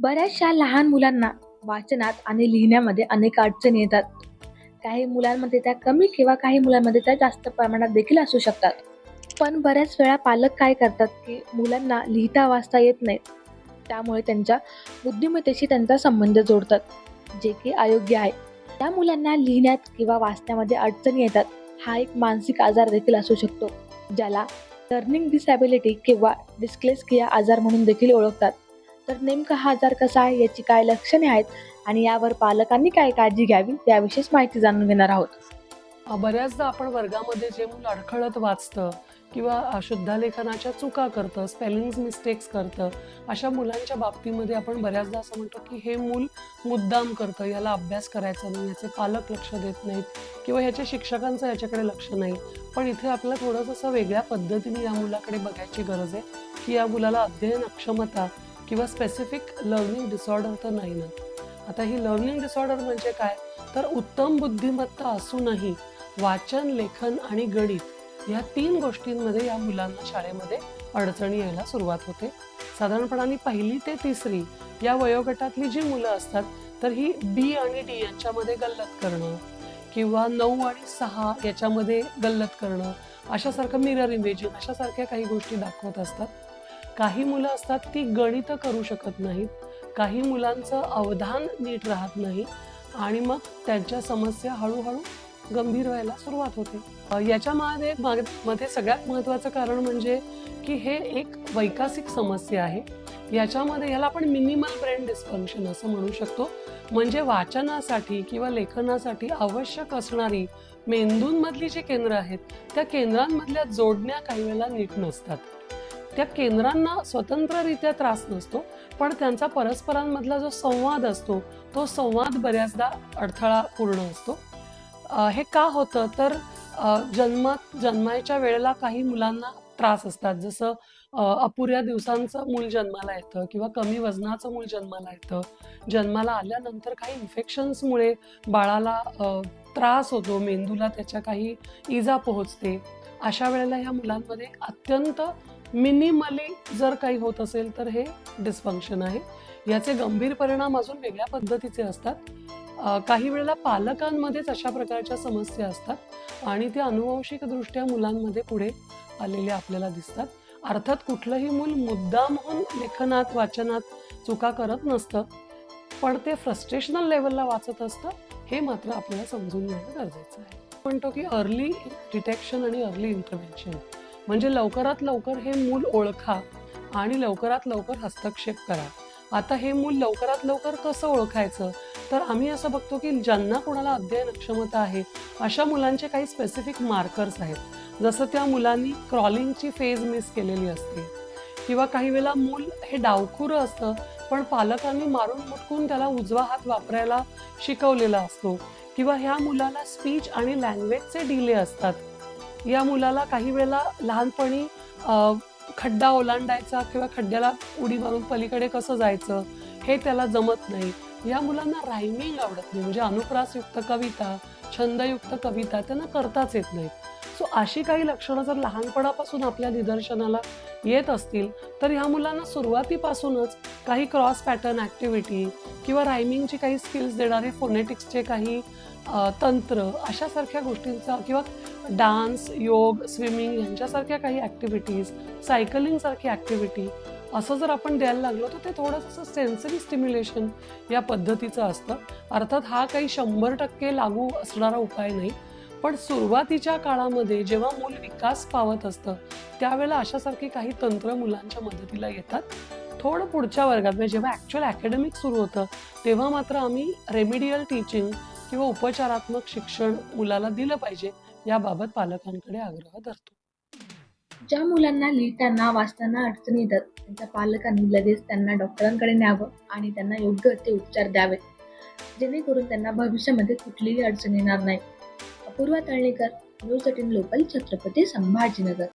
बऱ्याचशा लहान मुलांना वाचनात आणि लिहिण्यामध्ये अनेक अडचणी येतात. काही मुलांमध्ये त्या कमी किंवा काही मुलांमध्ये त्या जास्त प्रमाणात देखील असू शकतात. पण बऱ्याच वेळा पालक काय करतात, की मुलांना लिहिता वाचता येत नाही. त्यामुळे त्यांच्या बुद्धिमत्तेशी त्यांचा संबंध जोडतात, जे की अयोग्य आहे. त्या मुलांना लिहिण्यात किंवा वाचण्यामध्ये अडचणी येतात. हा एक मानसिक आजार देखील असू शकतो, ज्याला लर्निंग डिसॅबिलिटी किंवा डिस्लेक्सिया आजार म्हणून देखील ओळखतात. तर नेमका हा आजार कसा आहे, याची काय लक्षणे आहेत आणि यावर पालकांनी काय काळजी घ्यावी, याविषयीच माहिती जाणून घेणार आहोत. बऱ्याचदा आपण वर्गामध्ये जे मूल अडखळत वाचतं किंवा शुद्धलेखनाच्या चुका करतं, स्पेलिंग्स मिस्टेक्स करतं, अशा मुलांच्या बाबतीमध्ये आपण बऱ्याचदा असं म्हणतो की हे मूल मुद्दाम करतं, याला अभ्यास करायचा नाही, याचे पालक लक्ष देत नाहीत किंवा ह्याच्या शिक्षकांचं याच्याकडे लक्ष नाही. पण इथे आपल्याला थोडंसं असं वेगळ्या पद्धतीने या मुलाकडे बघायची गरज आहे की या मुलाला अध्ययन अक्षमता किंवा स्पेसिफिक लर्निंग डिसऑर्डर तर नाही ना. आता ही लर्निंग डिसऑर्डर म्हणजे काय, तर उत्तम बुद्धिमत्ता असूनही वाचन, लेखन आणि गणित या 3 गोष्टींमध्ये या मुलांना शाळेमध्ये अडचणी यायला सुरुवात होते. साधारणपणाने 1ली ते 3री या वयोगटातली जी मुलं असतात, तर ही बी आणि डी यांच्यामध्ये गल्लत करणं किंवा 9 आणि 6 याच्यामध्ये गल्लत करणं, अशासारखं मिरर इमेजिंग अशासारख्या काही गोष्टी दाखवत असतात. काही मुलं असतात ती गणितं करू शकत नाहीत. काही मुलांचं अवधान नीट राहत नाही आणि मग त्यांच्या समस्या हळूहळू गंभीर व्हायला सुरुवात होते. मध्ये सगळ्यात महत्त्वाचं कारण म्हणजे की हे एक वैकासिक समस्या आहे. याच्यामध्ये ह्याला आपण मिनिमल ब्रेन डिस्फंक्शन असं म्हणू शकतो. म्हणजे वाचनासाठी किंवा लेखनासाठी आवश्यक असणारी मेंदूंमधली जी केंद्र आहेत, त्या केंद्रांमधल्या जोडण्या काही वेळेला नीट नसतात. त्या केंद्रांना स्वतंत्ररित्या त्रास नसतो, पण त्यांचा परस्परांमधला जो संवाद असतो, तो संवाद बऱ्याचदा अडथळापूर्ण असतो. हे का होतं, तर जन्माच्या वेळेला काही मुलांना त्रास असतात. जसं अपुऱ्या दिवसांचं मूल जन्माला येतं किंवा कमी वजनाचं मूल जन्माला येतं. जन्माला आल्यानंतर काही इन्फेक्शन्समुळे बाळाला त्रास होतो, मेंदूला त्याच्या काही इजा पोहोचते. अशा वेळेला ह्या मुलांमध्ये अत्यंत मिनिमली जर काही होत असेल, तर हे डिस्फंक्शन आहे. याचे गंभीर परिणाम अजून वेगळ्या पद्धतीचे असतात. काही वेळेला पालकांमध्येच अशा प्रकारच्या समस्या असतात आणि त्या अनुवंशिकदृष्ट्या मुलांमध्ये पुढे आलेल्या आपल्याला दिसतात. अर्थात कुठलंही मूल मुद्दामहून लेखनात, वाचनात चुका करत नसतं, पण ते फ्रस्ट्रेशनल लेव्हलला वाचत असतं, हे मात्र आपल्याला समजून घेणं गरजेचं आहे. म्हणतो की अर्ली डिटेक्शन आणि अर्ली इंटरव्हेन्शन म्हणजे लवकरात लवकर हे मूल ओळखा आणि लवकरात लवकर हस्तक्षेप करा. आता हे मूल लवकरात लवकर कसं ओळखायचं, तर आम्ही असं बघतो की ज्यांना कोणाला अध्ययन अक्षमता आहे, अशा मुलांचे काही स्पेसिफिक मार्कर्स आहेत. जसं त्या मुलांनी क्रॉलिंगची फेज मिस केलेली असते किंवा काही वेळेला मूल हे डावखुरं असतं, पण पालकांनी मारून मुटकून त्याला उजवा हात वापरायला शिकवलेला असतो किंवा ह्या मुलाला स्पीच आणि लँग्वेजचे डिले असतात. या मुलाला काही वेळेला लहानपणी खड्डा ओलांडायचा किंवा खड्ड्याला उडी मारून पलीकडे कसं जायचं हे त्याला जमत नाही. या मुलांना रायमिंग आवडत नाही, म्हणजे अनुप्रासयुक्त कविता, छंदयुक्त कविता त्यांना करताच येत नाहीत. सो अशी काही लक्षणं जर लहानपणापासून आपल्या निदर्शनाला येत असतील, तर ह्या मुलांना सुरुवातीपासूनच काही क्रॉस पॅटर्न ॲक्टिव्हिटी किंवा रायमिंगची काही स्किल्स देणारे फोनेटिक्सचे काही तंत्र अशासारख्या गोष्टींचा किंवा डान्स, योग, स्विमिंग यांच्यासारख्या काही ॲक्टिव्हिटीज, सायकलिंगसारखी ॲक्टिव्हिटी असं जर आपण द्यायला लागलो, तर ते थोडंसं सेन्सरी स्टिम्युलेशन या पद्धतीचं असतं. अर्थात हा काही 100% लागू असणारा उपाय नाही, पण सुरुवातीच्या काळामध्ये जेव्हा मूल विकास पावत असतं, त्यावेळेला अशासारखी काही तंत्र मुलांच्या मदतीला येतात. थोडं पुढच्या वर्गात म्हणजे जेव्हा ॲक्च्युअल ॲकॅडमिक सुरू होतं, तेव्हा मात्र आम्ही रेमिडियल टीचिंग किंवा उपचारात्मक शिक्षण मुलाला दिलं पाहिजे, याबाबत पालकांकडे आग्रह धरतो. ज्या मुलांना लिहिताना वाचताना अडचणी येतात, त्यांच्या पालकांनी लगेच त्यांना डॉक्टरांकडे न्यावं आणि त्यांना योग्य ते उपचार द्यावेत, जेणेकरून त्यांना भविष्यामध्ये कुठलीही अडचण येणार नाही. Apurva Talnikar, news 18 local, Chhatrapati Sambhajinagar.